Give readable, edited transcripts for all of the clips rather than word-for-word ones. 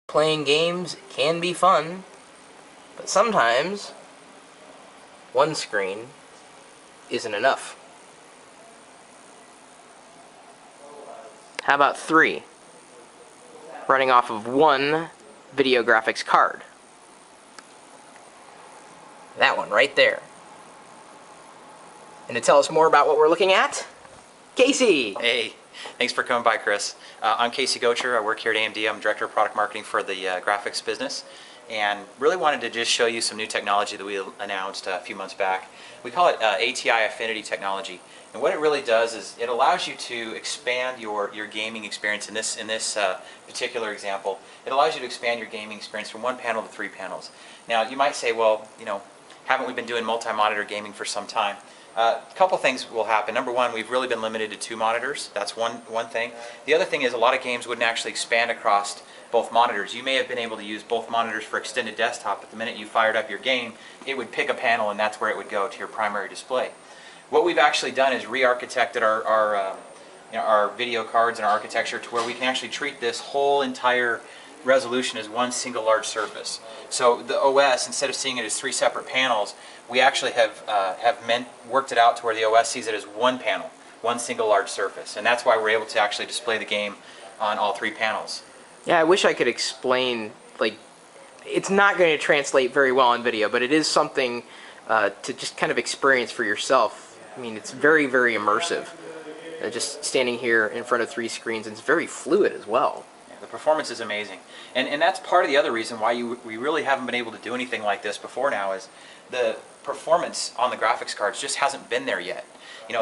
Playing games can be fun, but sometimes one screen isn't enough. How about three? Running off of one video graphics card. That one right there. And to tell us more about what we're looking at, Casey! Hey, thanks for coming by, Chris. I'm Casey Gocher. I work here at AMD. I'm Director of Product Marketing for the graphics business, and really wanted to just show you some new technology that we announced a few months back. We call it ATI Eyefinity technology, and what it really does is it allows you to expand your gaming experience. In this particular example, it allows you to expand your gaming experience from one panel to 3 panels. Now, you might say, well, haven't we been doing multi-monitor gaming for some time? A couple things will happen. Number one, we've really been limited to 2 monitors. That's one thing. The other thing is a lot of games wouldn't actually expand across both monitors. You may have been able to use both monitors for extended desktop, but the minute you fired up your game, it would pick a panel and that's where it would go to your primary display. What we've actually done is re-architected our video cards and our architecture to where we can actually treat this whole entire resolution as one single large surface. So the OS, instead of seeing it as 3 separate panels, we actually have worked it out to where the OS sees it as one panel, one single large surface, and that's why we're able to actually display the game on all 3 panels. Yeah, I wish I could explain, it's not going to translate very well on video, but it is something to just kind of experience for yourself. I mean, it's very, very immersive. Just standing here in front of 3 screens, and it's very fluid as well. The performance is amazing, and that's part of the other reason why we really haven't been able to do anything like this before now, is the performance on the graphics cards just hasn't been there yet.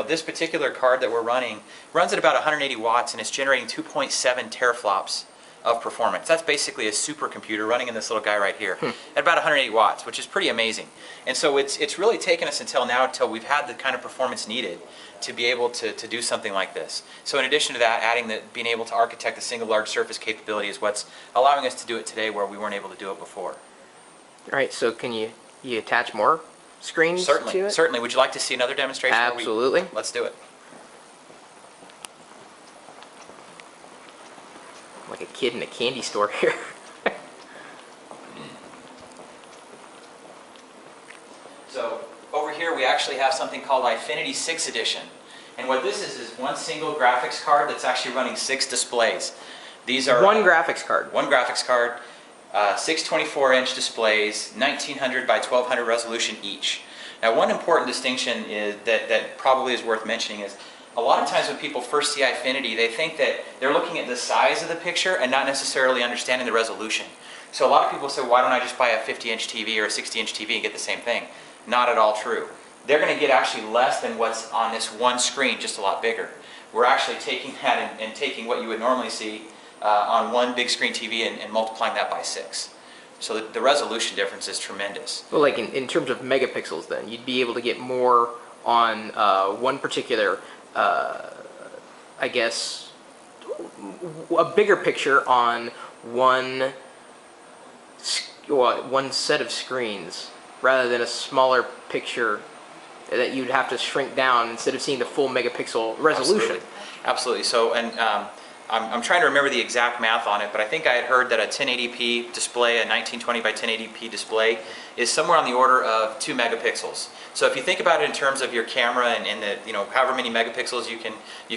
This particular card that we're running runs at about 180 watts and it's generating 2.7 teraflops of performance. That's basically a supercomputer running in this little guy right here at about 180 watts, which is pretty amazing. And so it's really taken us until we've had the kind of performance needed to be able to do something like this. So in addition to that, adding being able to architect a single large surface capability is what's allowing us to do it today where we weren't able to do it before. All right, so can you attach more screens to it? Certainly. Would you like to see another demonstration? Absolutely. Let's do it. Like a kid in a candy store here. So over here we actually have something called Eyefinity 6 Edition. And what this is one single graphics card that's actually running 6 displays. These are one graphics card. One graphics card, 6 24-inch displays, 1900 by 1200 resolution each. Now, one important distinction is that probably is worth mentioning is a lot of times when people first see Eyefinity, they think that they're looking at the size of the picture and not necessarily understanding the resolution. So a lot of people say, why don't I just buy a 50-inch TV or a 60-inch TV and get the same thing? Not at all true. They're going to get actually less than what's on this one screen, just a lot bigger. We're actually taking that and taking what you would normally see on one big screen TV and multiplying that by 6. So the resolution difference is tremendous. Well, like in terms of megapixels then, you'd be able to get more on one particular, I guess, a bigger picture on one set of screens rather than a smaller picture that you'd have to shrink down instead of seeing the full megapixel resolution. Absolutely. So, and I'm trying to remember the exact math on it, but I think I had heard that a 1080p display, a 1920 by 1080p display, is somewhere on the order of 2 megapixels. So if you think about it in terms of your camera and the however many megapixels you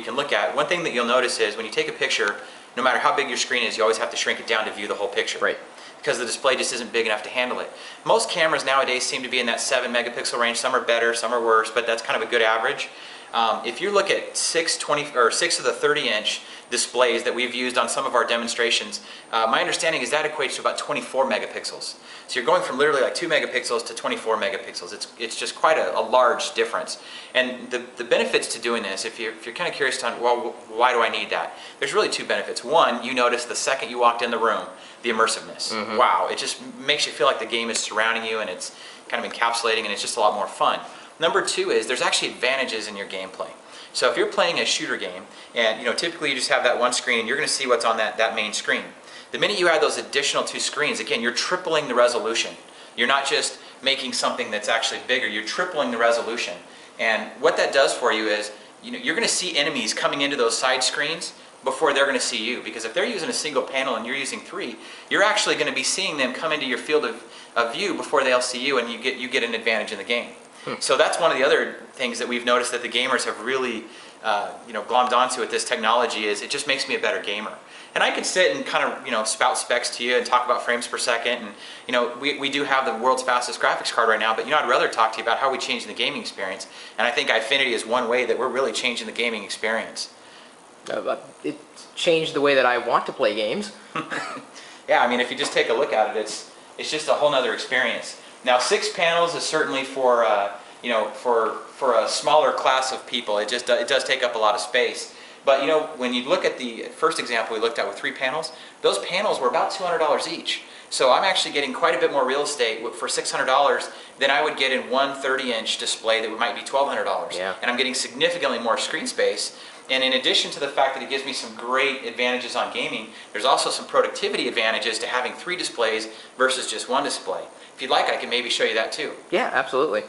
can look at, one thing that you'll notice is when you take a picture, no matter how big your screen is, you always have to shrink it down to view the whole picture. Right. Because the display just isn't big enough to handle it. Most cameras nowadays seem to be in that 7 megapixel range. Some are better, some are worse, but that's kind of a good average. If you look at 6 of the 30-inch displays that we've used on some of our demonstrations, my understanding is that equates to about 24 megapixels. So you're going from literally like 2 megapixels to 24 megapixels. It's just quite a large difference. And the benefits to doing this, if you're kind of curious on, well, why do I need that? There's really 2 benefits. One, you notice the second you walked in the room, the immersiveness. Wow, it just makes you feel like the game is surrounding you and it's kind of encapsulating and it's just a lot more fun. Number 2 is there's actually advantages in your gameplay. So if you're playing a shooter game and typically you just have that one screen and you're going to see what's on that main screen. The minute you add those additional 2 screens, again, you're tripling the resolution. You're not just making something that's actually bigger, you're tripling the resolution. And what that does for you is you're going to see enemies coming into those side screens before they're going to see you. Because if they're using a single panel and you're using 3, you're actually going to be seeing them come into your field of view before they'll see you, and you get an advantage in the game. So that's one of the other things that we've noticed that the gamers have really glommed onto with this technology, is it just makes me a better gamer. And I could sit and kind of spout specs to you and talk about frames per second, and we do have the world's fastest graphics card right now, but I'd rather talk to you about how we change the gaming experience. And I think Eyefinity is one way that we're really changing the gaming experience. It changed the way that I want to play games. Yeah, I mean, if you just take a look at it, it's just a whole nother experience. Now, 6 panels is certainly for for a smaller class of people. It does take up a lot of space. But when you look at the first example we looked at with 3 panels, those panels were about $200 each. So I'm actually getting quite a bit more real estate for $600 than I would get in one 30-inch display that might be $1,200. Yeah. And I'm getting significantly more screen space. And in addition to the fact that it gives me some great advantages on gaming, there's also some productivity advantages to having 3 displays versus just 1 display. If you'd like, I can maybe show you that too. Yeah, absolutely.